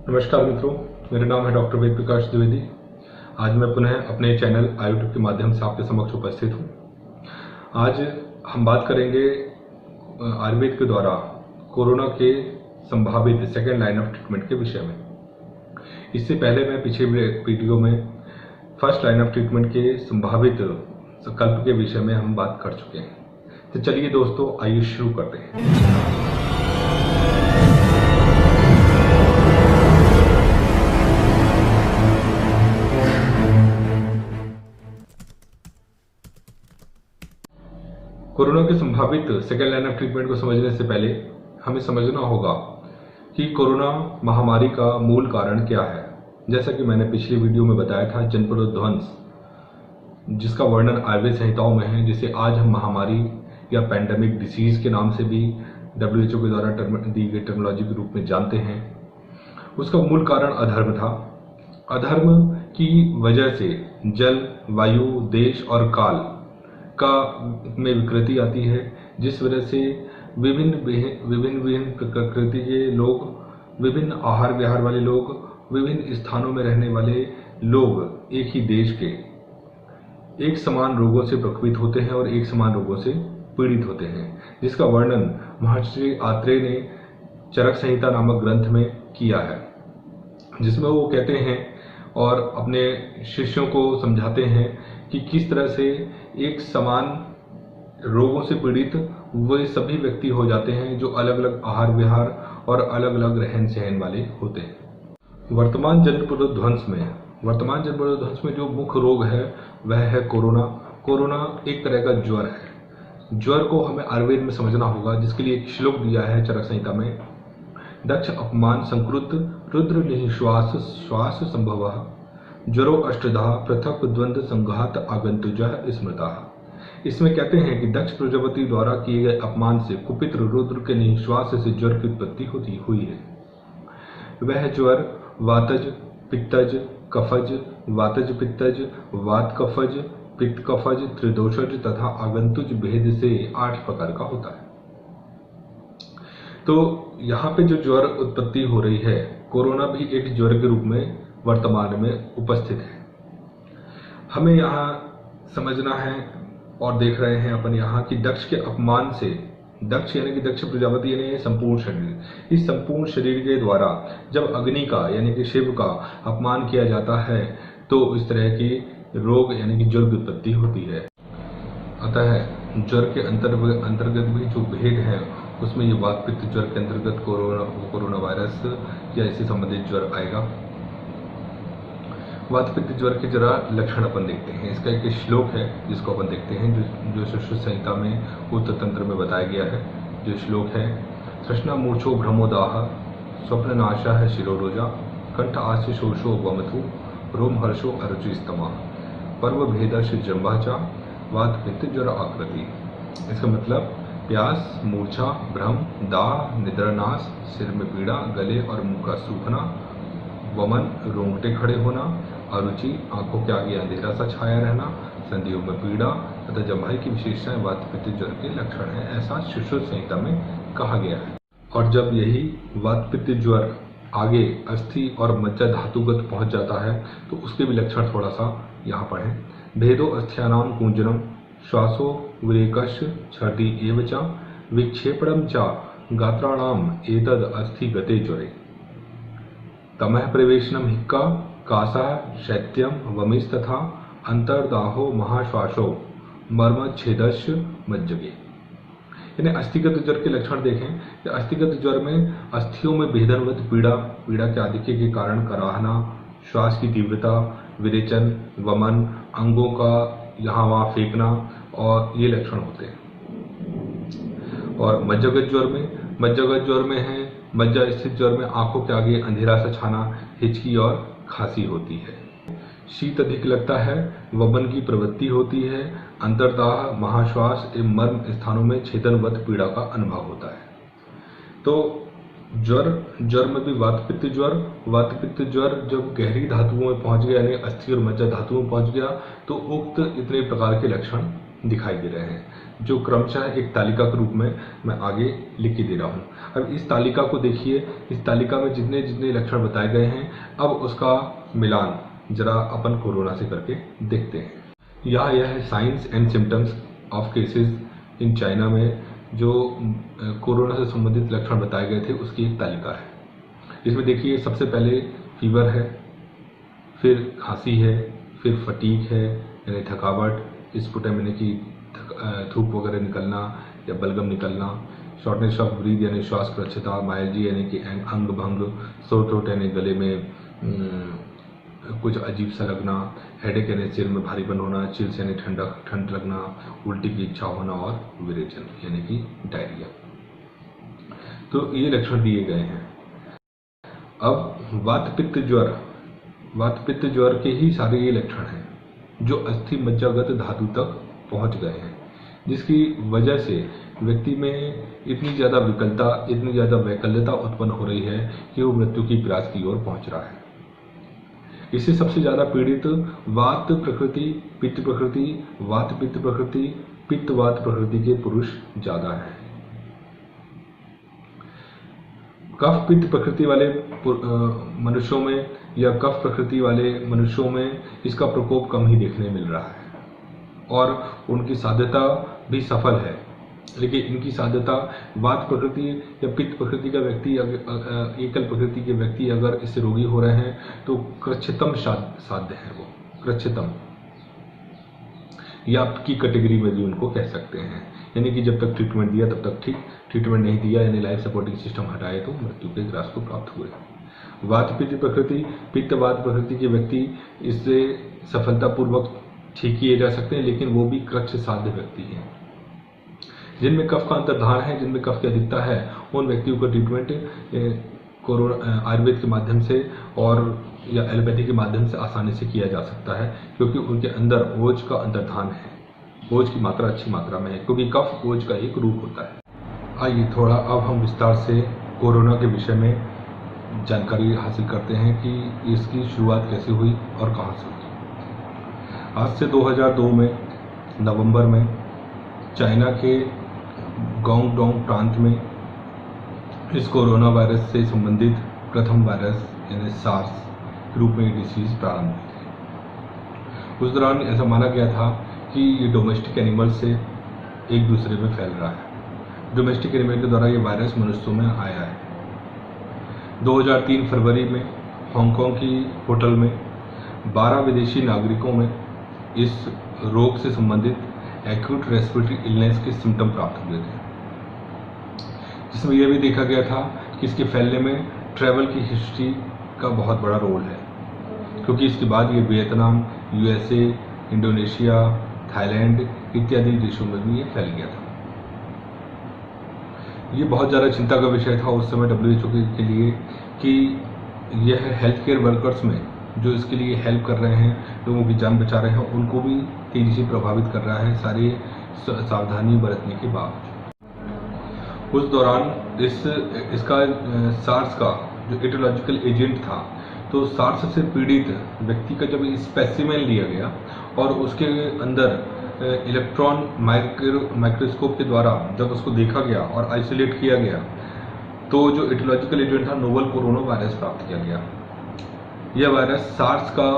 नमस्कार मित्रों, मेरा नाम है डॉक्टर वेद प्रकाश द्विवेदी। आज मैं पुनः अपने चैनल यूट्यूब के माध्यम से आपके समक्ष उपस्थित हूँ। आज हम बात करेंगे आयुर्वेद के द्वारा कोरोना के संभावित सेकेंड लाइन ऑफ ट्रीटमेंट के विषय में। इससे पहले मैं पिछले वीडियो में फर्स्ट लाइन ऑफ ट्रीटमेंट के संभावित संकल्प के विषय में हम बात कर चुके हैं। तो चलिए दोस्तों, आइए शुरू करते हैं। कोरोना के संभावित सेकेंड लाइन ऑफ ट्रीटमेंट को समझने से पहले हमें समझना होगा कि कोरोना महामारी का मूल कारण क्या है। जैसा कि मैंने पिछली वीडियो में बताया था, जनपदोध्वंस, जिसका वर्णन आयुर्वेद संहिताओं में है, जिसे आज हम महामारी या पैंडेमिक डिसीज के नाम से भी WHO के द्वारा दी गई टर्मिनोलॉजी के रूप में जानते हैं। उसका मूल कारण अधर्म था। अधर्म की वजह से जल, वायु, देश और काल में विकृति आती है, जिस वजह से विभिन्न प्रकृति के लोग, विभिन्न आहार विहार वाले लोग, विभिन्न स्थानों में रहने वाले लोग एक ही देश के एक समान रोगों से प्रभावित होते हैं और एक समान रोगों से पीड़ित होते हैं, जिसका वर्णन महर्षि आत्रेय ने चरक संहिता नामक ग्रंथ में किया है, जिसमें वो कहते हैं और अपने शिष्यों को समझाते हैं कि किस तरह से एक समान रोगों से पीड़ित वे सभी व्यक्ति हो जाते हैं जो अलग अलग आहार विहार और अलग अलग रहन सहन वाले होते हैं। वर्तमान जनपदोध्वंस में जो मुख्य रोग है वह है कोरोना। कोरोना एक तरह का ज्वर है। ज्वर को हमें आयुर्वेद में समझना होगा, जिसके लिए एक श्लोक दिया है चरक संहिता में। दक्ष अपमान संकृत रुद्र निश्वास श्वास संभवः ज्वरो अष्टधा पृथक द्वंद्व संघात आगंतुजः स्मृतः। इसमें कहते हैं कि दक्ष प्रजापति द्वारा किए गए अपमान से कुपित रुद्र के निश्वास से ज्वर की उत्पत्ति हुई है। वह ज्वर वातज, पित्तज, कफज, वातज पित्तज, वात कफज, पित्त कफज, त्रिदोषज तथा आगंतुज भेद से 8 प्रकार का होता है। तो यहाँ पे जो ज्वर उत्पत्ति हो रही है, कोरोना भी एक ज्वर के रूप में वर्तमान में उपस्थित है। हमें यहाँ समझना है और देख रहे हैं अपन यहाँ कि दक्ष के अपमान से, दक्ष यानी कि दक्ष प्रजापति यानी संपूर्ण शरीर, इस संपूर्ण शरीर के द्वारा जब अग्नि का यानी कि शिव का अपमान किया जाता है तो इस तरह की रोग यानी कि ज्वर की उत्पत्ति होती है। अतः ज्वर के अंतर्गत भी जो भेद है उसमें ये वात पित्त ज्वर के अंतर्गत कोरोना वायरस या इससे संबंधित ज्वर आएगा। वात पित्त ज्वर के जरा लक्षण अपन देखते हैं। इसका एक श्लोक है जिसको अपन देखते हैं, जो सुश्रुत संहिता में उत्तर तंत्र में बताया गया है। जो श्लोक है, तृष्णा मूर्छो भ्रमोदाह स्वप्न नाशा है शिरोरोजा कंठ आस्य शोषो वमथु रोम हर्षो अरुचिस्तमा पर्व भेदश जम्बाचा वात पित्त ज्वर आकृति। इसका मतलब प्यास, मूर्छा, भ्रम, दाह, निद्रानाश, सिर में पीड़ा, गले और मुंह का सूखना, वमन, रोंगटे खड़े होना, अरुचि, आंखों के आगे अंधेरा सा छाया रहना, संधियों में पीड़ा तथा जम्भाई की विशेषताएं वात पित्त ज्वर के लक्षण है, ऐसा सुश्रुत संहिता में कहा गया है। और जब यही वात पित्त ज्वर आगे अस्थि और मज्जा धातुगत पहुंच जाता है तो उसके भी लक्षण थोड़ा सा यहाँ पढ़ें। भेदो अस्थियानाम कूंजनम श्वासो विरेकश छर्दी एव च विक्षेपणम च गात्राणाम एतद अस्थि गते ज्वरे तमः प्रवेशनम हिक्का कासा शैत्यम वमिस तथा अंतर्दाहो महाश्वासो मर्म छेदश मज्जगे। यानी अस्थिगत ज्वर के लक्षण देखें कि अस्थिगत ज्वर में अस्थियों में भेदनवत पीड़ा के आधिक्य के कारण कराहना, श्वास की तीव्रता, विरेचन, वमन, अंगों का यहाँ वहाँ फेंकना और ये लक्षण होते हैं। और मज्जागत ज्वर में है मज्जा स्थित ज्वर में आंखों के आगे अंधेरा सा छाना, हिचकी और खांसी होती है, शीत अधिक लगता है, वमन की प्रवृत्ति होती है, अंतर्दाह, महाश्वास एवं मर्म स्थानों में छेदनवत पीड़ा का अनुभव होता है। तो ज्वर में भी वात पित्त ज्वर जब गहरी धातुओं में पहुंच गया, यानी अस्थि और मज्जा धातुओं में पहुंच गया, तो उक्त इतने प्रकार के लक्षण दिखाई दे रहे हैं। जो क्रमशः एक तालिका के रूप में मैं आगे लिख के दे रहा हूँ। अब इस तालिका को देखिए, इस तालिका में जितने जितने लक्षण बताए गए हैं, अब उसका मिलान जरा अपन कोरोना से करके देखते हैं। यह है science and symptoms of cases in China में जो कोरोना से संबंधित लक्षण बताए गए थे उसकी एक तालिका है। इसमें देखिए सबसे पहले फीवर है, फिर खांसी है, फिर फटीग है यानी थकावट, स्पुटम यानी कि थूक वगैरह निकलना या बलगम निकलना, शॉर्टनेस ऑफ ब्रीथ यानी श्वास क्रच्छता, माइल्जी यानी कि अंग भंग, सोर थ्रोट यानी गले में कुछ अजीब सा लगना, हेडेक यानी सिर में भारीपन होना, चिल्स यानी ठंड लगना, उल्टी की इच्छा होना और विरेचन यानी कि डायरिया। तो ये लक्षण दिए गए हैं। अब वात पित्त ज्वर के ही सारे ये लक्षण हैं जो अस्थि मज्जागत धातु तक पहुंच गए हैं, जिसकी वजह से व्यक्ति में इतनी ज़्यादा विकलता, इतनी ज़्यादा वैकल्यता उत्पन्न हो रही है कि वो मृत्यु की पिरास की ओर पहुंच रहा है। इससे सबसे ज़्यादा पीड़ित वात प्रकृति, पित्त प्रकृति, वात पित्त प्रकृति, पित्त वात प्रकृति के पुरुष ज़्यादा हैं। कफ पित्त प्रकृति वाले मनुष्यों में या कफ प्रकृति वाले मनुष्यों में इसका प्रकोप कम ही देखने मिल रहा है और उनकी साध्यता भी सफल है। लेकिन इनकी साध्यता वात प्रकृति या पित्त प्रकृति का व्यक्ति, एकल प्रकृति के व्यक्ति अगर इससे रोगी हो रहे हैं तो कृच्छतम साध्य है, वो कृच्छतम या आपकी कैटेगरी में भी उनको कह सकते हैं। यानी कि जब तक ट्रीटमेंट दिया तब तक ठीक, ट्रीटमेंट नहीं दिया यानी लाइफ सपोर्टिंग सिस्टम हटाए तो मृत्यु के ग्रास को प्राप्त हुए। वात पित्त प्रकृति, पित्त वात प्रकृति के व्यक्ति इससे सफलतापूर्वक ठीक किए जा सकते हैं, लेकिन वो भी कृच्छ साध्य व्यक्ति हैं। जिनमें कफ का अंतर्धान है, जिनमें कफ की अधिकता है, उन व्यक्तियों का ट्रीटमेंट कोरोना आयुर्वेद के माध्यम से और या एलोपैथी के माध्यम से आसानी से किया जा सकता है, क्योंकि उनके अंदर ओज का अंतर्धान है, ओज की मात्रा अच्छी मात्रा में है, क्योंकि कफ ओज का एक रूप होता है। आइए थोड़ा अब हम विस्तार से कोरोना के विषय में जानकारी हासिल करते हैं कि इसकी शुरुआत कैसे हुई और कहाँ से हुई। आज से 2002 में नवंबर में चाइना के गांगडोंग प्रांत में इस कोरोना वायरस से संबंधित प्रथम वायरस यानी सार्स के रूप में डिसीज प्रारंभ हुई थी। उस दौरान ऐसा माना गया था कि ये डोमेस्टिक एनिमल से एक दूसरे में फैल रहा है। डोमेस्टिक एनिमल के द्वारा ये वायरस मनुष्यों में आया है। 2003 फरवरी में हांगकांग की होटल में 12 विदेशी नागरिकों में इस रोग से संबंधित एक्यूट रेस्पिरेटरी इलनेस के सिम्टम प्राप्त हुए थे, जिसमें यह भी देखा गया था कि इसके फैलने में ट्रैवल की हिस्ट्री का बहुत बड़ा रोल है, क्योंकि इसके बाद ये वियतनाम, यूएसए, इंडोनेशिया, थाईलैंड इत्यादि देशों में भी ये फैल गया था। ये बहुत ज़्यादा चिंता का विषय था उस समय WHO के लिए कि यह हेल्थ केयर वर्कर्स में जो इसके लिए हेल्प कर रहे हैं, लोगों की जान बचा रहे हैं, उनको भी तेज़ी से प्रभावित कर रहा है सारे सावधानी बरतने के बाद। उस दौरान इसका सार्स का जो एटियोलॉजिकल एजेंट था, तो सार्स से पीड़ित व्यक्ति का जब स्पेसिमेन लिया गया और उसके अंदर इलेक्ट्रॉन माइक्रोस्कोप के द्वारा जब उसको देखा गया और आइसोलेट किया गया, तो जो एटियोलॉजिकल एजेंट था नोवल कोरोना वायरस प्राप्त किया गया। यह वायरस सार्स का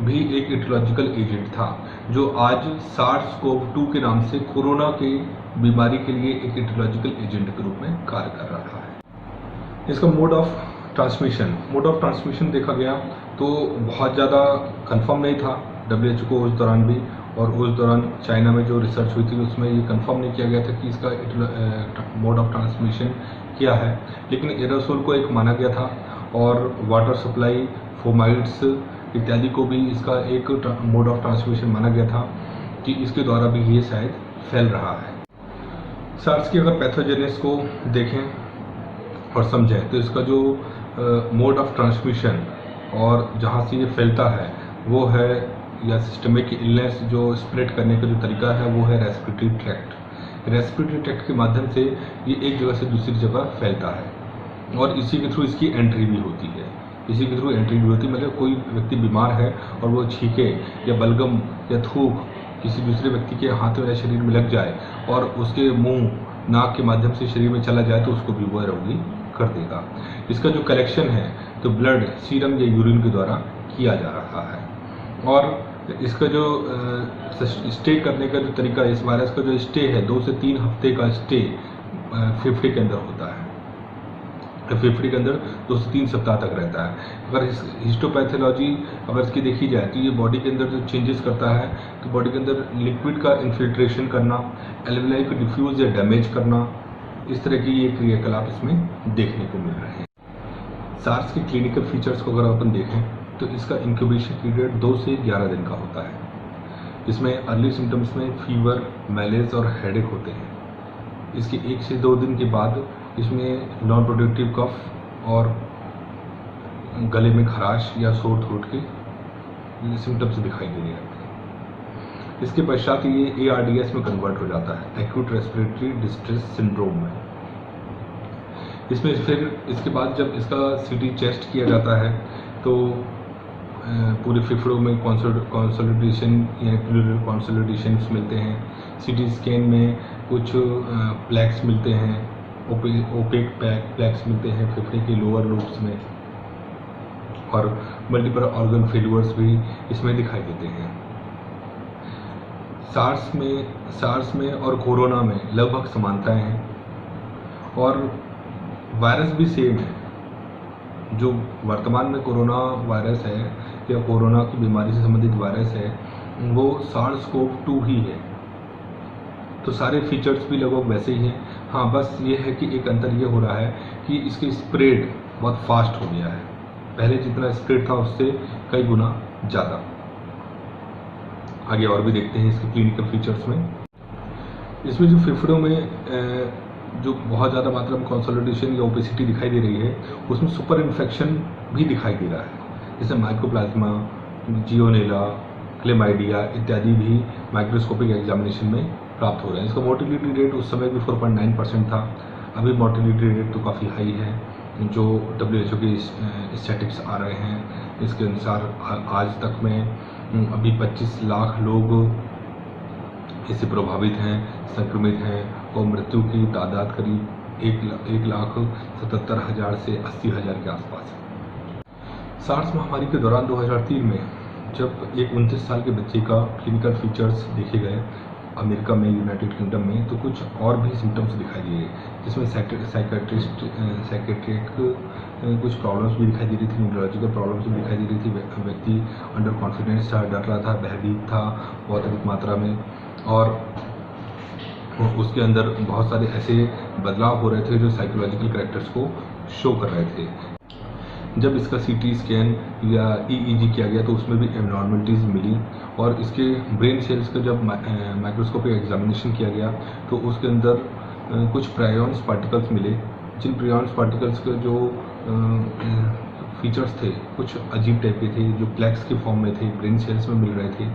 भी एक एटियोलॉजिकल एजेंट था, जो आज SARS-CoV-2 के नाम से कोरोना की बीमारी के लिए एक एटियोलॉजिकल एजेंट के रूप में कार्य कर रहा है। इसका मोड ऑफ ट्रांसमिशन देखा गया तो बहुत ज़्यादा कंफर्म नहीं था WHO को उस दौरान भी, और उस दौरान चाइना में जो रिसर्च हुई थी उसमें ये कंफर्म नहीं किया गया था कि इसका मोड ऑफ ट्रांसमिशन क्या है, लेकिन एरोसोल को एक माना गया था और वाटर सप्लाई, फोमाइड्स इत्यादि को भी इसका एक मोड ऑफ ट्रांसमिशन माना गया था कि इसके द्वारा भी ये शायद फैल रहा है। सार्स की अगर पैथोजेनेस को देखें और समझें तो इसका जो मोड ऑफ ट्रांसमिशन और जहाँ से ये फैलता है वो है, या सिस्टमिक इलनेस जो स्प्रेड करने का जो तरीका है वो है रेस्पिरेटरी ट्रैक्ट। रेस्पिरेटरी ट्रैक्ट के माध्यम से ये एक जगह से दूसरी जगह फैलता है और इसी के थ्रू इसकी एंट्री भी होती है। मतलब कोई व्यक्ति बीमार है और वो छींके या बलगम या थूक किसी दूसरे व्यक्ति के हाथ या शरीर में लग जाए और उसके मुंह नाक के माध्यम से शरीर में चला जाए तो उसको भी वह रोगी कर देगा। इसका जो कलेक्शन है तो ब्लड, सीरम या यूरिन के द्वारा किया जा रहा है। और इसका जो स्टे करने का जो तरीका, इस वायरस का जो स्टे है 2 से 3 हफ्ते का स्टे फेफड़े के अंदर होता है। फेफड़े के अंदर 2 से 3 सप्ताह तक रहता है। अगर हिस्टोपैथोलॉजी अगर इसकी देखी जाए तो ये बॉडी के अंदर जो चेंजेस करता है तो बॉडी के अंदर लिक्विड का इन्फिल्ट्रेशन करना, एल्वेलाई को डिफ्यूज या डैमेज करना, इस तरह की ये क्रियाकलाप इसमें देखने को मिल रहे हैं। सार्स के क्लिनिकल फीचर्स को अगर अपन देखें तो इसका इंक्यूबेशन पीरियड 2 से 11 दिन का होता है। इसमें अर्ली सिम्टम्स में फीवर, मैलेज और हेडेक होते हैं। इसके 1 से 2 दिन के बाद इसमें नॉन प्रोडक्टिव कफ और गले में खराश या सोर थ्रोट के सिम्टम्स दिखाई देने लगते हैं। इसके पश्चात ये ARDS में कन्वर्ट हो जाता है, एक्यूट रेस्पिरेटरी डिस्ट्रेस सिंड्रोम में। इसमें फिर इसके बाद जब इसका CT चेस्ट किया जाता है तो पूरे फेफड़ों में कंसोलिडेशन या प्लूरल कंसोलिडेशंस मिलते हैं। CT स्कैन में कुछ प्लैक्स मिलते हैं, ओपेक प्लैक्स मिलते हैं फेफड़े के लोअर लोब्स में, और मल्टीपल ऑर्गन फेलियर्स भी इसमें दिखाई देते हैं। सार्स में और कोरोना में लगभग समानताएं हैं और वायरस भी सेम है। जो वर्तमान में कोरोना वायरस है या कोरोना की बीमारी से संबंधित वायरस है वो SARS-CoV-2 ही है। तो सारे फीचर्स भी लगभग वैसे ही हैं। हाँ, बस ये है कि एक अंतर ये हो रहा है कि इसकी स्प्रेड बहुत फास्ट हो गया है। पहले जितना स्प्रेड था उससे कई गुना ज़्यादा। आगे और भी देखते हैं इसके क्लिनिकल फीचर्स में। इसमें जो फेफड़ों में जो बहुत ज़्यादा मात्रा में कंसोलिडेशन या ओपेसिटी दिखाई दे रही है उसमें सुपर इन्फेक्शन भी दिखाई दे रहा है, जैसे माइकोप्लाज्मा, जियोनेला, क्लेमाइडिया इत्यादि भी माइक्रोस्कोपिक एग्जामिनेशन में प्राप्त हो रहे हैं। इसका मोर्टिलिटी रेट उस समय भी 4.9% था। अभी मोर्टिलिटी रेट तो काफ़ी हाई है। जो WHO के स्टैटिस्टिक्स आ रहे हैं इसके अनुसार आज तक में अभी 25 लाख लोग इससे प्रभावित हैं, संक्रमित हैं और मृत्यु की तादाद करीब 1,77,000 से 80,000 के आसपास है। सार्स महामारी के दौरान 2003 में जब एक 29 साल के बच्चे का क्लिनिकल फीचर्स देखे गए अमेरिका में, यूनाइटेड किंगडम में, तो कुछ और भी सिम्टम्स दिखाई दिए, जिसमें साइकेट्रिक कुछ प्रॉब्लम्स भी दिखाई दे रही थी, न्यूरोलॉजिकल प्रॉब्लम्स भी दिखाई दे रही थी। व्यक्ति अंडर कॉन्फिडेंस था, डर रहा था, भयभीत था बहुत अधिक मात्रा में, और उसके अंदर बहुत सारे ऐसे बदलाव हो रहे थे जो साइकोलॉजिकल कैरेक्टर्स को शो कर रहे थे। जब इसका CT स्कैन या EEG किया गया तो उसमें भी एबनॉर्मलिटीज़ मिली, और इसके ब्रेन सेल्स का जब माइक्रोस्कोपिक एग्जामिनेशन किया गया तो उसके अंदर कुछ प्रायॉन्स पार्टिकल्स मिले, जिन प्रायॉन्स पार्टिकल्स के जो फीचर्स थे कुछ अजीब टाइप के थे, जो प्लैक्स के फॉर्म में थे, ब्रेन सेल्स में मिल रहे थे,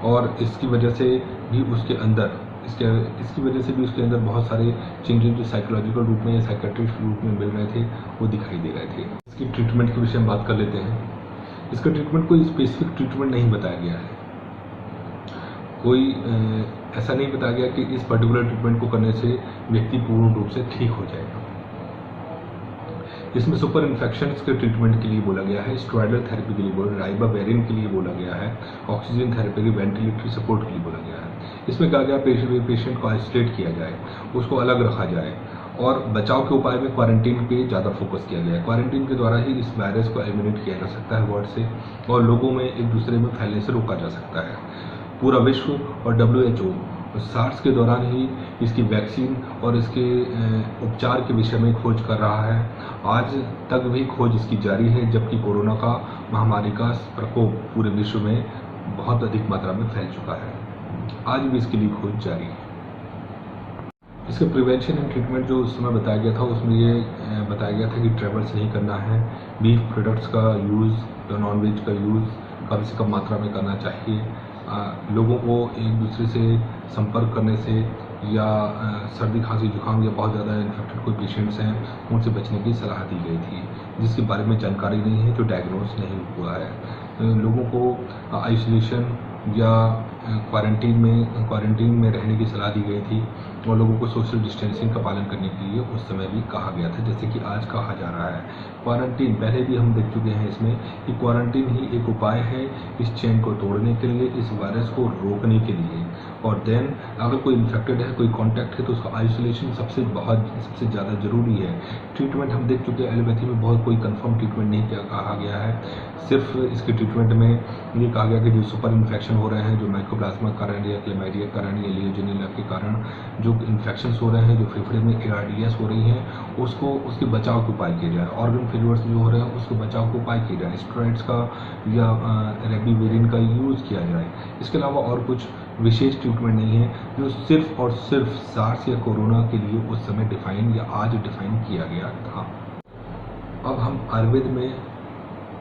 और इसकी वजह से भी उसके अंदर उसके अंदर बहुत सारे चेंजेस जो साइकोलॉजिकल रूप में या साइकेट्रिक रूप में मिल रहे थे वो दिखाई दे रहे थे। इसकी ट्रीटमेंट के विषय में बात कर लेते हैं। इसका ट्रीटमेंट कोई स्पेसिफिक ट्रीटमेंट नहीं बताया गया है, कोई ऐसा नहीं बताया गया कि इस पर्टिकुलर ट्रीटमेंट को करने से व्यक्ति पूर्ण रूप से ठीक हो जाएगा। इसमें सुपर इन्फेक्शंस के ट्रीटमेंट के लिए बोला गया है, स्टेरॉयडल थेरेपी के लिए बोला, राइबाविरिन के लिए बोला गया है, ऑक्सीजन थेरेपी, वेंटिलेटरी सपोर्ट के लिए बोला गया है। इसमें कहा गया पेशेंट को आइसोलेट किया जाए, उसको अलग रखा जाए, और बचाव के उपाय में क्वारंटीन पे ज़्यादा फोकस किया गया है। क्वारंटीन के द्वारा ही इस वायरस को एलिमिनेट किया जा सकता है वर्ल्ड से, और लोगों में एक दूसरे में फैलने से रोका जा सकता है। पूरा विश्व और WHO सार्स के दौरान ही इसकी वैक्सीन और इसके उपचार के विषय में खोज कर रहा है। आज तक भी खोज इसकी जारी है, जबकि कोरोना का महामारी का प्रकोप पूरे विश्व में बहुत अधिक मात्रा में फैल चुका है। आज भी इसके लिए खोज जारी है। इसका प्रिवेंशन एंड ट्रीटमेंट जो उस समय बताया गया था उसमें ये बताया गया था कि ट्रैवल्स नहीं करना है, बीफ प्रोडक्ट्स का यूज़ या नॉनवेज का यूज़ कम से कम मात्रा में करना चाहिए, लोगों को एक दूसरे से संपर्क करने से या सर्दी खांसी जुकाम या बहुत ज़्यादा इन्फेक्टेड कोई पेशेंट्स हैं उनसे बचने की सलाह दी गई थी, जिसके बारे में जानकारी नहीं है, जो डायग्नोस नहीं हुआ है। लोगों को आइसोलेशन या क्वारंटीन में रहने की सलाह दी गई थी और लोगों को सोशल डिस्टेंसिंग का पालन करने के लिए उस समय भी कहा गया था, जैसे कि आज कहा जा रहा है। क्वारंटीन पहले भी हम देख चुके हैं इसमें कि क्वारंटीन ही एक उपाय है इस चेन को तोड़ने के लिए, इस वायरस को रोकने के लिए। और देन अगर कोई इन्फेक्टेड है, कोई कॉन्टैक्ट है, तो उसका आइसोलेशन सबसे ज़्यादा ज़रूरी है। ट्रीटमेंट हम देख चुके हैं, एलोपैथी में बहुत कोई कंफर्म ट्रीटमेंट नहीं कहा गया है। सिर्फ इसके ट्रीटमेंट में ये कहा गया कि जो सुपर इन्फेक्शन हो रहे हैं, जो माइकोप्लाज्मा के कारण या क्लेमाइडिया के कारण या लियोजेनिया के कारण जो इन्फेक्शंस हो रहे हैं, जो फेफड़े में ARDS हो रही हैं, उसके बचाव के उपाय किए जाए। ऑर्गन फेलियर्स जो हो रहे हैं उसके बचाव के उपाय किए जाए। स्टेरॉइड्स का या रेबिविरिन का यूज़ किया जाए। इसके अलावा और कुछ विशेष ट्रीटमेंट नहीं है जो सिर्फ और सिर्फ सार्स या कोरोना के लिए उस समय डिफाइन या आज डिफाइन किया गया था। अब हम आयुर्वेद में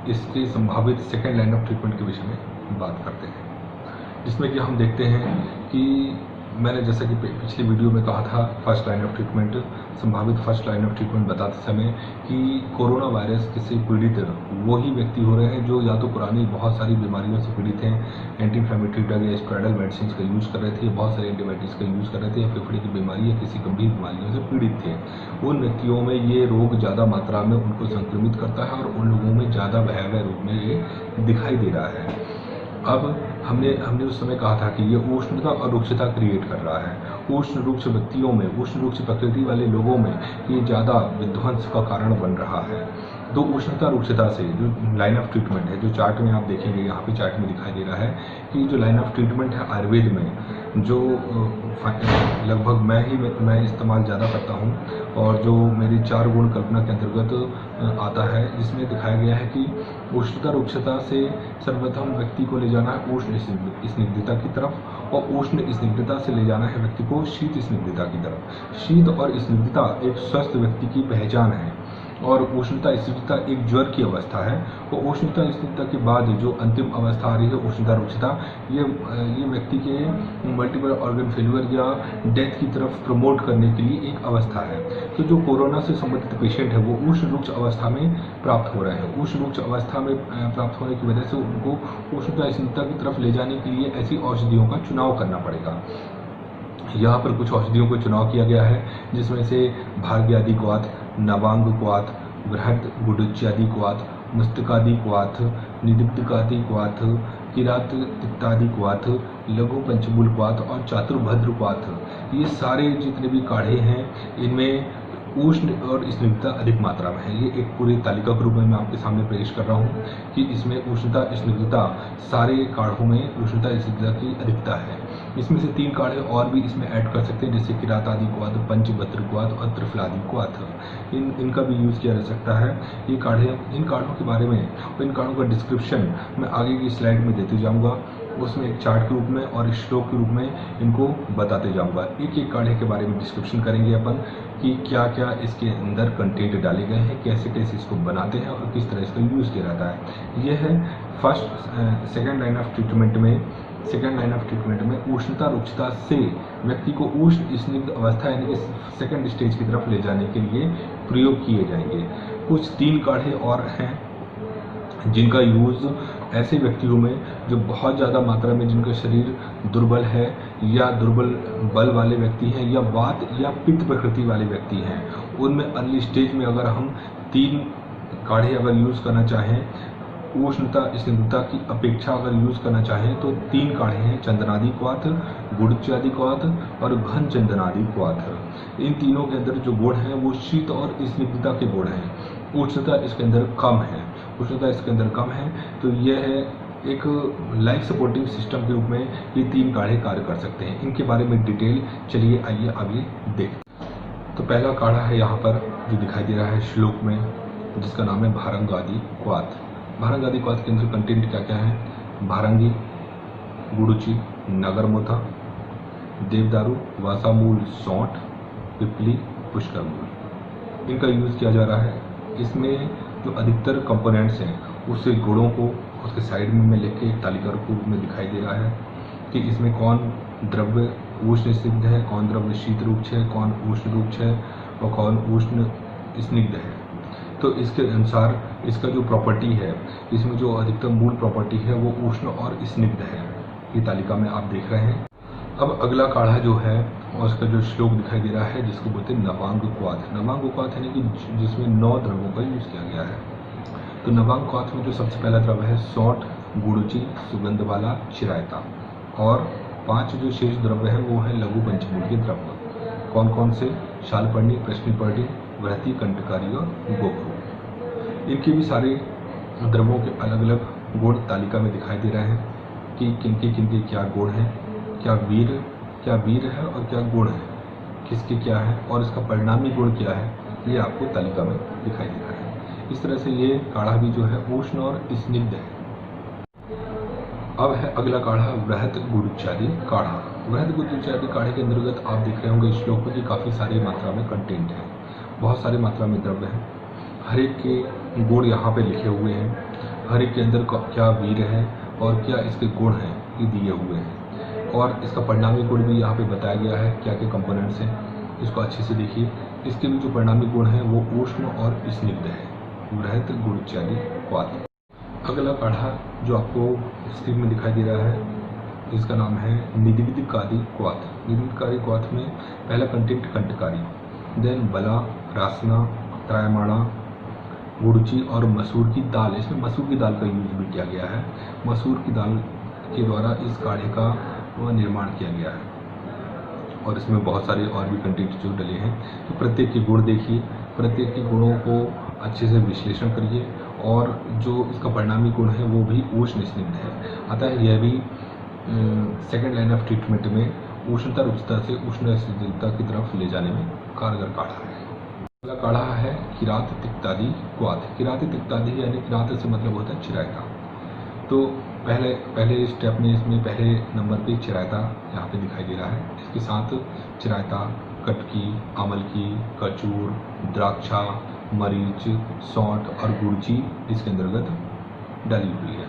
इसकी संभावित सेकेंड लाइन ऑफ ट्रीटमेंट के विषय में बात करते हैं, जिसमें कि हम देखते हैं कि मैंने जैसा कि पिछली वीडियो में कहा था, फर्स्ट लाइन ऑफ ट्रीटमेंट, संभावित फर्स्ट लाइन ऑफ ट्रीटमेंट बताते समय कि कोरोना वायरस से पीड़ित वही व्यक्ति हो रहे हैं जो या तो पुरानी बहुत सारी बीमारियों से पीड़ित हैं, एंटी इन्फ्लेमेटरी ड्रग या स्टेरॉइडल मेडिसिन का यूज़ कर रहे थे, बहुत सारे एंटीबायोटिक्स का यूज़ कर रहे थे, या फेफड़े की बीमारी या किसी गंभीर बीमारियों से पीड़ित थे। उन व्यक्तियों में ये रोग ज़्यादा मात्रा में उनको संक्रमित करता है और उन लोगों में ज़्यादा भयावह रूप में ये दिखाई दे रहा है। अब हमने उस समय कहा था कि ये उष्णता और रुक्षता क्रिएट कर रहा है। उष्ण रूप से व्यक्तियों में, उष्ण रूप से प्रकृति वाले लोगों में ये ज़्यादा विध्वंस का कारण बन रहा है। तो उष्णता रुक्षता से जो लाइन ऑफ ट्रीटमेंट है, जो चार्ट में आप देखेंगे, यहाँ पे चार्ट में दिखाई दे रहा है कि जो लाइन ऑफ ट्रीटमेंट है आयुर्वेद में, जो लगभग मैं इस्तेमाल ज़्यादा करता हूँ और जो मेरी 4 गुण कल्पना के अंतर्गत आता है, जिसमें दिखाया गया है कि उष्णता रुक्षता से सर्वप्रथम व्यक्ति को ले जाना है उष्ण स्निग्धता की तरफ, और उष्ण स्निग्धता से ले जाना है व्यक्ति को शीत स्निग्धता की तरफ। शीत और स्निग्धता एक स्वस्थ व्यक्ति की पहचान है और उष्णता स्निग्धता एक ज्वर की अवस्था है। और उष्णता स्निग्धता के बाद जो अंतिम अवस्था आ रही है उष्णता रुक्षता, ये व्यक्ति के मल्टीपल ऑर्गन फेलियर या डेथ की तरफ प्रमोट करने के लिए एक अवस्था है। तो जो कोरोना से संबंधित पेशेंट है वो उष्ण रुक्ष अवस्था में प्राप्त हो रहे हैं। उष्ण रुक्ष अवस्था में प्राप्त होने की वजह से उनको उष्णता स्निग्धता की तरफ ले जाने के लिए ऐसी औषधियों का चुनाव करना पड़ेगा। यहाँ पर कुछ औषधियों का चुनाव किया गया है, जिसमें से भाग्यादि क्वाथ, नवांग क्वाथ, बृहद गुडुच्यादि क्वाथ, मस्तकादि क्वाथ, निदिप्तकादि क्वाथ, किरात तिक्तादि क्वाथ, लघु पंचमूल क्वाथ और चातुर्भद्र क्वाथ, ये सारे जितने भी काढ़े हैं इनमें उष्ण और स्निग्धता अधिक मात्रा में है। ये एक पूरी तालिका के रूप में मैं आपके सामने पेश कर रहा हूँ कि इसमें उष्णता स्निग्धता, सारे काढ़ों में उष्णता स्निग्धता की अधिकता है। इसमें से 3 काढ़े और भी इसमें ऐड कर सकते हैं, जैसे किरातादि क्वाथ, पंचभद्र क्वाथ और त्रिफलादि क्वाथ। इनका भी यूज़ किया जा सकता है। ये काढ़े, इन काढ़ों के बारे में और इन काढ़ों का डिस्क्रिप्शन मैं आगे की स्लाइड में देते जाऊँगा, उसमें एक चार्ट के रूप में और एक श्लोक के रूप में इनको बताते जाऊंगा। एक एक काढ़े के बारे में डिस्क्रिप्शन करेंगे अपन कि क्या क्या इसके अंदर कंटेंट डाले गए हैं, कैसे कैसे इसको बनाते हैं और किस तरह इसका यूज़ किया जाता है। यह है सेकेंड लाइन ऑफ ट्रीटमेंट में। सेकेंड लाइन ऑफ ट्रीटमेंट में उष्णता रुक्षता से व्यक्ति को उष्ण स्निग्ध अवस्था यानी कि सेकेंड स्टेज की तरफ ले जाने के लिए प्रयोग किए जाएंगे। कुछ 3 काढ़े और हैं जिनका यूज़ ऐसे व्यक्तियों में जो बहुत ज़्यादा मात्रा में जिनका शरीर दुर्बल है या दुर्बल बल वाले व्यक्ति हैं या वात या पित्त प्रकृति वाले व्यक्ति हैं, उनमें अर्ली स्टेज में अगर हम 3 काढ़े अगर यूज़ करना चाहें, उष्णता स्निग्धता की अपेक्षा अगर यूज़ करना चाहें तो 3 काढ़े हैं, चंदनादि क्वाथ, गुड़च्यादि क्वाथ और घन चंदनादि क्वाथ। इन तीनों के अंदर जो गुण हैं वो शीत और स्निग्धता के गुण हैं। उष्णता इसके अंदर कम है, उष्णता इसके अंदर कम है। तो यह है एक लाइफ सपोर्टिंग सिस्टम के रूप में ये 3 काढ़े कार्य कर सकते हैं। इनके बारे में डिटेल चलिए आइए आगे देखते। तो पहला काढ़ा है यहाँ पर जो दिखाई दे रहा है श्लोक में, जिसका नाम है भारंगादि क्वाथ। भारंगादि क्वाथ के अंदर कंटेंट क्या क्या है? भारंगी, गुड़ुचि, नगरमोथा, देवदारू, वासामूल, सौंठ, पिपली, पुष्कर मूल, इनका यूज़ किया जा रहा है। इसमें जो अधिकतर कंपोनेंट्स हैं उससे गुणों को उसके साइड में मैं लेके एक तालिका के रूप में दिखाई दे रहा है कि इसमें कौन द्रव्य उष्ण स्निग्ध है, कौन द्रव्य शीत रूक्ष है, कौन उष्ण रूक्ष है और कौन उष्ण स्निग्ध है। तो इसके अनुसार इसका जो प्रॉपर्टी है, इसमें जो अधिकतम मूल प्रॉपर्टी है वो उष्ण और स्निग्ध है। ये तालिका में आप देख रहे हैं। अब अगला काढ़ा जो है और उसका जो श्लोक दिखाई दे रहा है जिसको बोलते हैं नवांग क्वाथ। नवांग क्वाथ यानी कि जिसमें 9 द्रव्यों का यूज किया गया है। तो नवांग क्वाथ में जो सबसे पहला द्रव्य है सौंठ, गुड़ची, सुगंध वाला, चिरायता, और 5 जो शेष द्रव्य हैं वो है लघु पंचमूल के द्रव्य। कौन कौन से? शालपर्णी, प्रश्निपर्णी, वृहति, कंटकारी और गोखरू। इनके भी सारे द्रव्यों के अलग अलग गुण तालिका में दिखाई दे रहे हैं कि किनके क्या गुण हैं, क्या वीर है और क्या गुण है, किसके क्या है और इसका परिणामी गुण क्या है, ये आपको तालिका में दिखाई दे रहा है। इस तरह से ये काढ़ा भी जो है उष्ण और स्निग्ध है। अब है अगला काढ़ा वृहत गुड़चादी काढ़ा। वृहत गुड़चादी काढ़े के अंतर्गत आप देख रहे होंगे इस श्लोक में कि काफ़ी सारी मात्रा में कंटेंट है, बहुत सारी मात्रा में द्रव्य है। हर एक के गुण यहाँ पे लिखे हुए हैं, हर एक के अंदर क्या वीर है और क्या इसके गुण हैं ये दिए हुए हैं, और इसका परिणामी गुण भी यहाँ पे बताया गया है क्या क्या कंपोनेंट्स हैं। इसको अच्छे से देखिए। इसके भी जो परिणामी गुण हैं वो उष्ण और स्निग्ध है। वृहत गुड़चादी क्वाथ। अगला काढ़ा जो आपको स्क्रीन में दिखाई दे रहा है इसका नाम है निदिविदकारी क्वाथ। निदिविदकारी क्वाथ में पहला कंटेंट कंटकारी, देन बला, रासना, त्रायमाणा, गुड़ची और मसूर की दाल। इसमें मसूर की दाल का यूज भी किया गया है। मसूर की दाल के द्वारा इस काढ़े का निर्माण किया गया है और इसमें बहुत सारे और भी कंटेंट जो डले हैं। तो प्रत्येक के गुण देखिए, प्रत्येक के गुणों को अच्छे से विश्लेषण करिए और जो इसका परिणामी गुण है वो भी उष्ण स्निग्ध है। अतः यह भी सेकेंड लाइन ऑफ ट्रीटमेंट में उष्णता रुचिता से उष्ण स्निग्धता की तरफ ले जाने में कारगर काढ़ा है। अगला काढ़ा है किरात तिक्तादि क्वाथ। किरात तिक्तादि यानी किरात से मतलब होता है चिरायता। तो पहले स्टेप में इसमें पहले नंबर पे चिरायता यहाँ पे दिखाई दे रहा है। इसके साथ चिरायता, कटकी, आमलकी, कचूर, द्राक्षा, मरीच, सौंठ और गुड़ची इसके अंतर्गत डाली हुई है।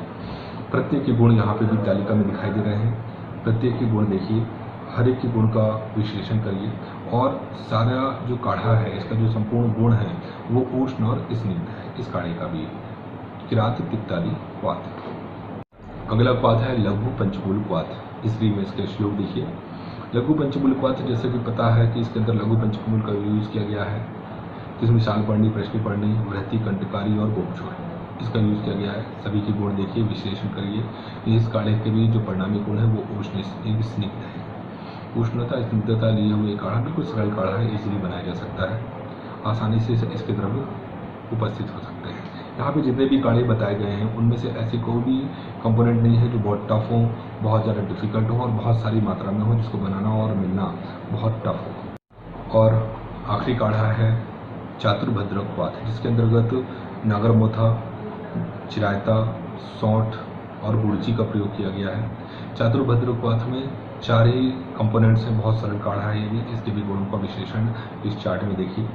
प्रत्येक के गुण यहाँ पे भी तालिका में दिखाई दे रहे हैं। प्रत्येक के गुण देखिए, हर एक के गुण का विश्लेषण करिए और सारा जो काढ़ा है इसका जो संपूर्ण गुण है वो उष्ण और स्निग्ध है। इस काढ़े का भी किरात तिक्तादि क्वाथ। अगला क्वाथ है लघु पंचमूल क्वाथ। इस में इसके श्लोक देखिए। लघु पंचमूल क्वाथ जैसे कि पता है कि इसके अंदर लघु पंचमूल का यूज किया गया है, जिसमें शालपर्णी, प्रश्निपर्णी, वृहति, कंटकारी और गोपचूर इसका यूज किया गया है। सभी के गुण देखिए, विश्लेषण करिए। इस काढ़े के भी जो परिणामी गुण है वो उष्ण स्निग्ध है। उष्णता स्निग्धता लिए हुए काढ़ा बिल्कुल सरल काढ़ा है, इजीली बनाया जा सकता है, आसानी से इसके द्रव्य उपस्थित हो सकते हैं। यहाँ पे जितने भी काढ़े बताए गए हैं उनमें से ऐसी कोई भी कंपोनेंट नहीं है जो बहुत टफ हो, बहुत ज़्यादा डिफिकल्ट हो और बहुत सारी मात्रा में हो, जिसको बनाना और मिलना बहुत टफ हो। और आखिरी काढ़ा है चातुर्भद्र क्वाथ, जिसके अंतर्गत नागरमोथा, चिरायता, सौंठ और गुड़ची का प्रयोग किया गया है। चातुर्भद्र क्वाथ में 4 ही कंपोनेंट्स हैं, बहुत सरल काढ़ा है ये भी। इसके भी गुणों का विश्लेषण इस चार्ट में देखिए।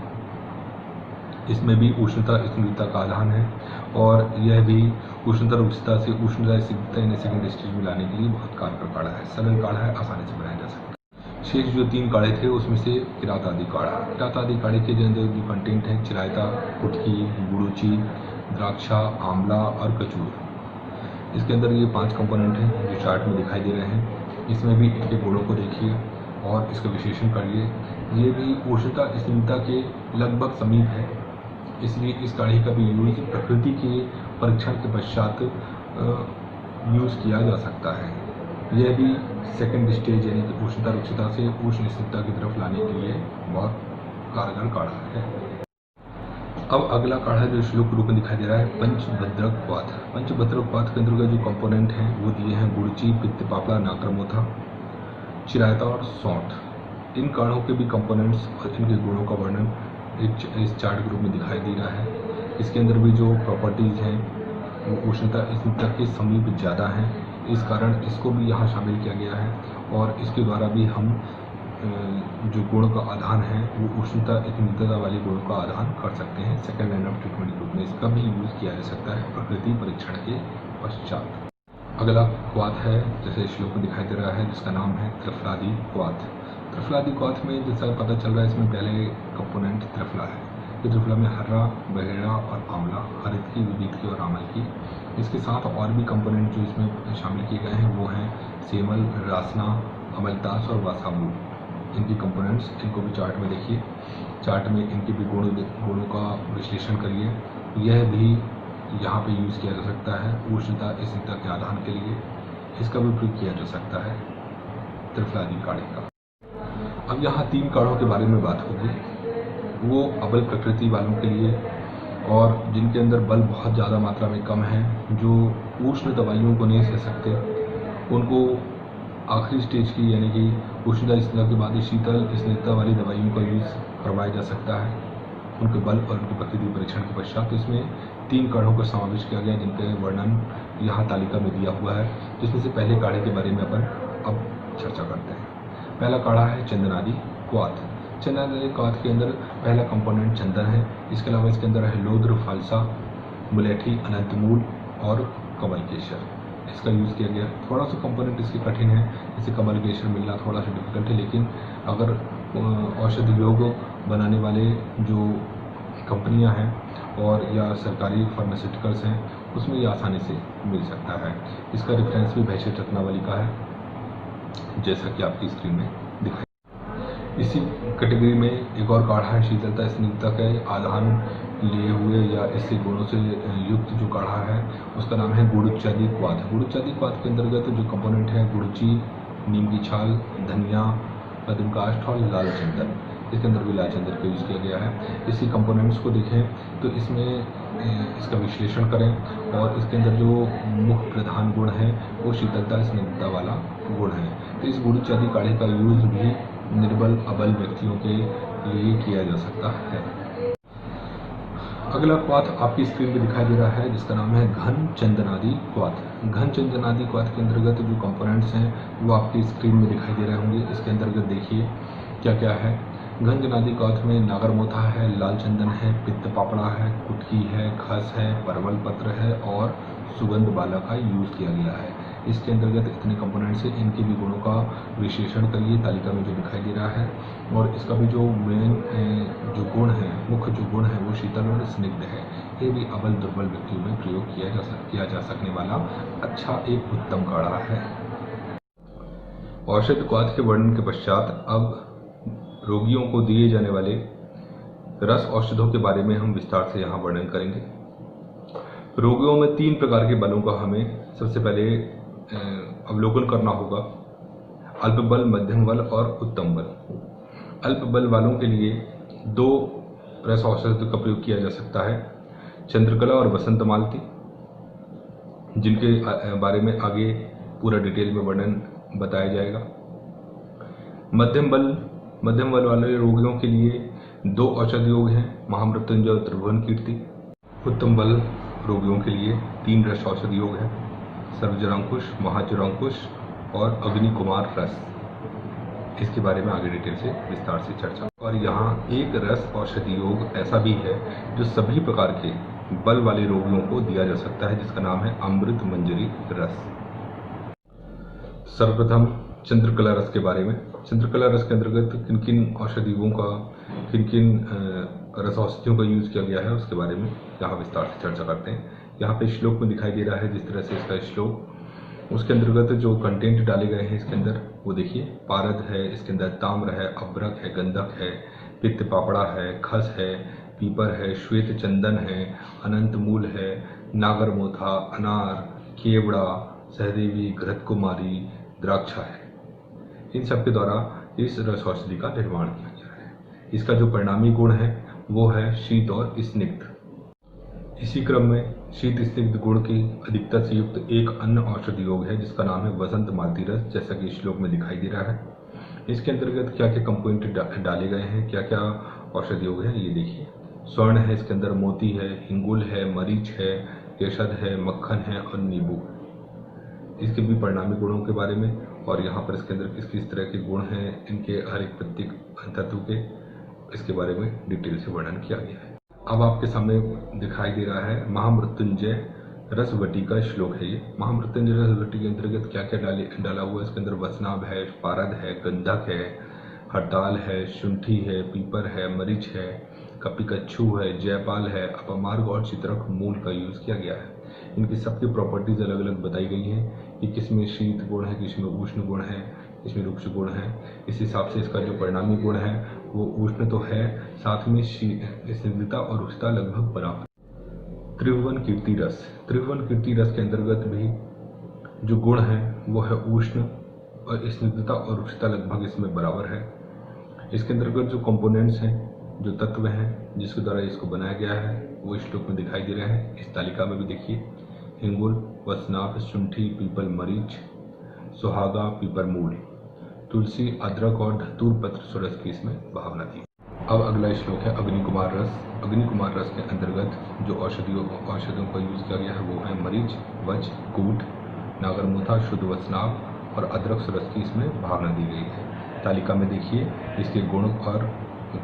इसमें भी उष्णता स्निग्धता का आधान है और यह भी उष्णता रुचिता से उष्णता स्निग्धता यानी सेकेंड स्टेज में लाने के लिए बहुत कारगर काढ़ा है, सरल काढ़ा है, आसानी से बनाया जा सकता है। शेष जो 3 काढ़े थे उसमें से किरात आदि काढ़ा। किरात आदि काढ़े के अंदर जो कंटेंट है चिरायता, कुटकी, गुड़ची, द्राक्षा, आंवला और कचूर। इसके अंदर ये 5 कंपोनेंट हैं जो चार्ट में दिखाई दे रहे हैं। इसमें भी इनके गुणों को देखिए और इसका विश्लेषण करिए। ये भी उष्णता स्निग्धता के लगभग समीप है, इसलिए इस काढ़े का भी यूज प्रकृति के परीक्षण के पश्चात यूज किया जा सकता है। यह भी सेकंड स्टेज यानी कि उष्णता रुचिता से उष्ण स्निग्धता की तरफ लाने के लिए बहुत कारगर काढ़ा है। अब अगला काढ़ा जो श्लोक रूप में दिखाई दे रहा है पंचभद्र क्वाथ। पंचभद्र क्वाथ के अंतर्गत जो कंपोनेंट हैं वो दिए हैं गुड़ची, पित्त पापड़ा, नागरमोथा, चिरायता और सौंठ। इन काढ़ों के भी कंपोनेंट्स और इनके गुणों का वर्णन इस चार्ट के रूप में दिखाई दे रहा है। इसके अंदर भी जो प्रॉपर्टीज़ हैं वो उष्णता स्निग्धता के समीप ज़्यादा हैं, इस कारण इसको भी यहाँ शामिल किया गया है और इसके द्वारा भी हम जो गुण का आधान है वो उष्णता स्निग्धता वाले गुणों का आधान कर सकते हैं। सेकेंड लाइन ऑफ ट्रीटमेंट के रूप में इसका भी यूज़ किया जा सकता है प्रकृति परीक्षण के पश्चात। अगला क्वाथ है जैसे श्लोक में दिखाई दे रहा है जिसका नाम है त्रिफलादि क्वाथ। त्रिफलादि क्वाथ में जैसा पता चल रहा है इसमें पहले कंपोनेंट त्रिफला है। जबकि त्रिफला में हरा, बहेड़ा और आंवला, हरित की, विविध की और आमल की। इसके साथ और भी कंपोनेंट जो इसमें शामिल किए गए हैं वो हैं सेमल, रासना, अमलतास और वासामूल। इनकी कंपोनेंट्स, इनको भी चार्ट में देखिए। चार्ट में इनके भी गुणों का विश्लेषण करिए। यह भी यहाँ पे यूज़ किया जा सकता है उष्णता स्निग्धता के आधान के लिए। इसका भी प्रयोग किया जा सकता है त्रिफलादी काढ़े का। अब यहाँ 3 काढ़ों के बारे में बात होगी। वो अबल प्रकृति वालों के लिए और जिनके अंदर बल बहुत ज़्यादा मात्रा में कम है, जो उष्ण दवाइयों को नहीं सह सकते, उनको आखिरी स्टेज की यानी कि उष्णता स्निग्धता के बाद शीतल स्निग्धता वाली दवाइयों का यूज़ करवाया जा सकता है उनके बल और उनके प्रकृति परीक्षण के पश्चात। तो इसमें 3 काढ़ों का समावेश किया गया जिनके वर्णन यहाँ तालिका में दिया हुआ है, जिसमें से पहले काढ़े के बारे में अपन अब चर्चा करते हैं। पहला काढ़ा है चंदनादि क्वाथ। चंदनादि क्वाथ के अंदर पहला कंपोनेंट चंदन है। इसके अलावा इसके अंदर है लोद्र, फालसा, मुलेठी, अनंतमूल और कमल केसर। इसका यूज़ किया गया। थोड़ा सा कंपोनेंट इसके कठिन है, जैसे कमल केसर मिलना थोड़ा सा डिफिकल्ट है, लेकिन अगर औषधि योग बनाने वाले जो कंपनियां हैं और या सरकारी फार्मास्यूटिकल्स हैं उसमें ये आसानी से मिल सकता है। इसका रेफरेंस भी भैंसे रत्नावली का है, जैसा कि आपकी स्क्रीन में दिखाई। इसी कैटेगरी में एक और काढ़ा है शीतलता स्निग्धता के आधान लिए हुए या इसके गुणों से युक्त जो काढ़ा है उसका नाम है गुड़ुचादी क्वाथ। गुड़ुचादी क्वाथ के अंतर्गत जो कंपोनेंट है गुड़ची, नीम की छाल, धनिया, पद्मकाष्ठ और लाल चंदन। इसके अंदर भी लाल चंदन का यूज़ किया गया है। इसकी कंपोनेंट्स को देखें तो इसमें इसका विश्लेषण करें और इसके अंदर जो मुख्य प्रधान गुण है वो शीतलता स्निग्धता वाला गुण है। तो इस गुड़चादी काढ़े का यूज़ भी निर्बल अबल व्यक्तियों के लिए किया जा सकता है। अगला क्वाथ आपकी स्क्रीन पे दिखाई दे रहा है जिसका नाम है घन चंदनादि क्वाथ। घन चंदनादि क्वाथ के अंतर्गत जो कंपोनेंट्स हैं वो आपकी स्क्रीन में दिखाई दे रहे होंगे। इसके अंतर्गत देखिए क्या क्या है। घन चंदनादि क्वाथ में नागरमोथा है, लाल चंदन है, पित्त पापड़ा है, कुटकी है, खस है, परवल पत्र है और सुगंध बाला का यूज़ किया गया है। इसके अंतर्गत इतने कंपोनेंट्स हैं। इनके भी गुणों का विश्लेषण करिए तालिका में जो दिखाई दे रहा है। और इसका भी जो मेन जो गुण है, मुख्य जो गुण है वो शीतल और स्निग्ध है। ये भी अबल दुर्बल व्यक्तियों में प्रयोग किया जा सकने वाला अच्छा एक उत्तम काढ़ा है। औषध क्वाथ के वर्णन के पश्चात अब रोगियों को दिए जाने वाले रस औषधों के बारे में हम विस्तार से यहाँ वर्णन करेंगे। रोगियों में 3 प्रकार के बलों का हमें सबसे पहले अवलोकन करना होगा। अल्प बल, मध्यम बल और उत्तम बल। अल्प बल वालों के लिए 2 रस औषध का प्रयोग किया जा सकता है, चंद्रकला और वसंत मालती, जिनके बारे में आगे पूरा डिटेल में वर्णन बताया जाएगा। मध्यम बल वाले रोगियों के लिए 2 औषधि योग हैं, महामृत्युंजय और त्रिभुवन कीर्ति। उत्तम बल रोगियों के लिए 3 रस औषधि योग हैं, सर्वजरांकुश, महाजरांकुश और अग्नि कुमार रस। इसके बारे में आगे डिटेल से विस्तार से चर्चा। और यहाँ एक रस औषधि योग ऐसा भी है जो सभी प्रकार के बल वाले रोगियों को दिया जा सकता है, जिसका नाम है अमृत मंजरी रस। सर्वप्रथम चंद्रकला रस के बारे में। चंद्रकला रस के अंतर्गत किन किन औषधियों का, किन किन रस औषधियों का यूज किया गया है उसके बारे में यहाँ विस्तार से चर्चा करते हैं। यहाँ पे श्लोक में दिखाई दे रहा है जिस तरह से इसका श्लोक, उसके अंतर्गत जो कंटेंट डाले गए हैं इसके अंदर वो देखिए। पारद है, इसके अंदर ताम्र है, अब्रक है, गंधक है, पित्त पापड़ा है, खस है, पीपर है, श्वेत चंदन है, अनंत मूल है, नागरमोथा, अनार, केवड़ा, सहदेवी, घृत कुमारी, द्राक्षा है। इन सब के द्वारा इस रस औषधि का निर्माण किया गया है। इसका जो परिणामी गुण है वो है शीत और स्निग्ध। इसी क्रम में शीत स्निग्ध गुण की अधिकता से युक्त एक अन्य औषधि योग है जिसका नाम है वसंत मालती रस, जैसा कि श्लोक में दिखाई दे रहा है। इसके अंतर्गत क्या क्या कंपोनेंट डाले गए हैं, क्या क्या औषधि योग है ये देखिए। स्वर्ण है, इसके अंदर मोती है, हिंगुल है, मरीच है, केशद है, मक्खन है और नींबू। इसके भी परिणामी गुणों के बारे में और यहाँ पर इसके अंदर किस तरह के गुण हैं इनके हर एक प्रत्येक तत्व के, इसके बारे में डिटेल से वर्णन किया गया है। अब आपके सामने दिखाई दे रहा है महामृत्युंजय रसवटी का श्लोक है। ये महामृत्युंजय रसवटी के अंतर्गत क्या क्या डाला हुआ है, इसके अंदर वसनाभ है, पारद है, गंधक है, हड़ताल है, शुंठी है, पीपर है, मरीच है, कपिकच्छु है, जयपाल है, अपमार्ग और चित्रक मूल का यूज़ किया गया है। इनकी सबकी प्रॉपर्टीज़ अलग अलग बताई गई हैं कि किसमें शीत गुण है, किसमें उष्ण गुण है, किसमें रुक्ष गुण है। इस हिसाब से इसका जो परिणामी गुण है वो उष्ण तो है, साथ में स्निग्धता और रुक्षता लगभग बराबर। त्रिभुवन कीर्ति रस, त्रिभुवन कीर्ति रस के अंतर्गत भी जो गुण है वो है उष्ण और स्निग्धता और रुक्षता लगभग इसमें बराबर है। इसके अंतर्गत जो कंपोनेंट्स हैं, जो तत्व हैं जिसके द्वारा इसको बनाया गया है वो इस श्लोक में दिखाई दे रहे हैं। इस तालिका में भी देखिए, हिंगुल, वसनाभ, शुंठी, पीपल, मरीच, सुहागा, पीपर मूल, तुलसी, अदरक और धतूर पत्र सुरस की इसमें भावना थी। अब अगला श्लोक है अग्निकुमार रस। अग्निकुमार रस के अंतर्गत जो औषधियों का यूज किया गया है वो है मरीच, वच, कूट, नागरमुथा, शुद्ध वसनाभ और अदरक सुरस की इसमें भावना दी गई है। तालिका में देखिए इसके गुण और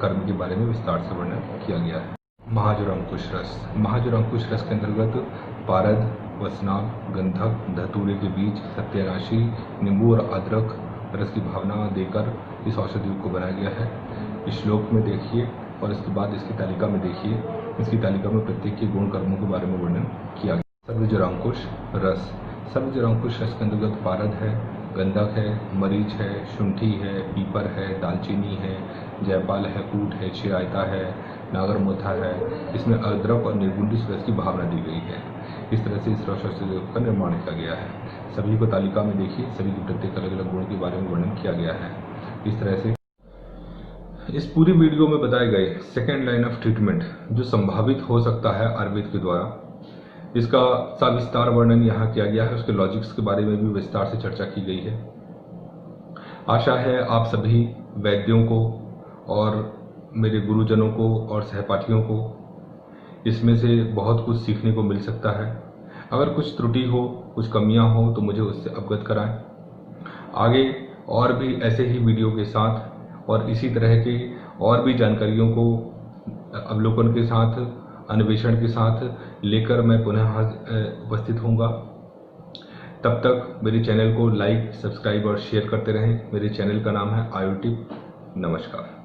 कर्म के बारे में विस्तार से वर्णन किया गया है। महाजुर अंकुश रस, महाजुर अंकुश रस के अंतर्गत पारद, वसनाभ, गंधक, धतूरे के बीज, सत्यानाशी, नींबू और अदरक रस की भावना देकर इस औषधि को बनाया गया है। इस श्लोक में देखिए और इसके बाद इसकी तालिका में देखिए, इसकी तालिका में प्रत्येक के गुण कर्मों के बारे में वर्णन किया गया। सर्वजरांकुश रस, सर्वजरांकुश रस के अंतर्गत पारद है, गंधक है, मरीच है, शुंठी है, पीपर है, दालचीनी है, जयपाल है, कूट है, चिरायता है, नागरमोथा है। इसमें अदरक और निर्गुंडी रस की भावना दी गई है। इस तरह से इस रस का निर्माण किया गया है। सभी को तालिका में देखिए, सभी के प्रत्येक अलग अलग गुण के बारे में वर्णन किया गया है। इस तरह से इस पूरी वीडियो में बताए गए सेकेंड लाइन ऑफ ट्रीटमेंट जो संभावित हो सकता है आयुर्वेद के द्वारा, इसका सविस्तार वर्णन यहाँ किया गया है। उसके लॉजिक्स के बारे में भी विस्तार से चर्चा की गई है। आशा है आप सभी वैद्यों को और मेरे गुरुजनों को और सहपाठियों को इसमें से बहुत कुछ सीखने को मिल सकता है। अगर कुछ त्रुटि हो, कुछ कमियां हो तो मुझे उससे अवगत कराएं। आगे और भी ऐसे ही वीडियो के साथ और इसी तरह के और भी जानकारियों को अवलोकन के साथ, अन्वेषण के साथ लेकर मैं पुनः उपस्थित होऊंगा। तब तक मेरे चैनल को लाइक, सब्सक्राइब और शेयर करते रहें। मेरे चैनल का नाम है आयुर्टिप। नमस्कार।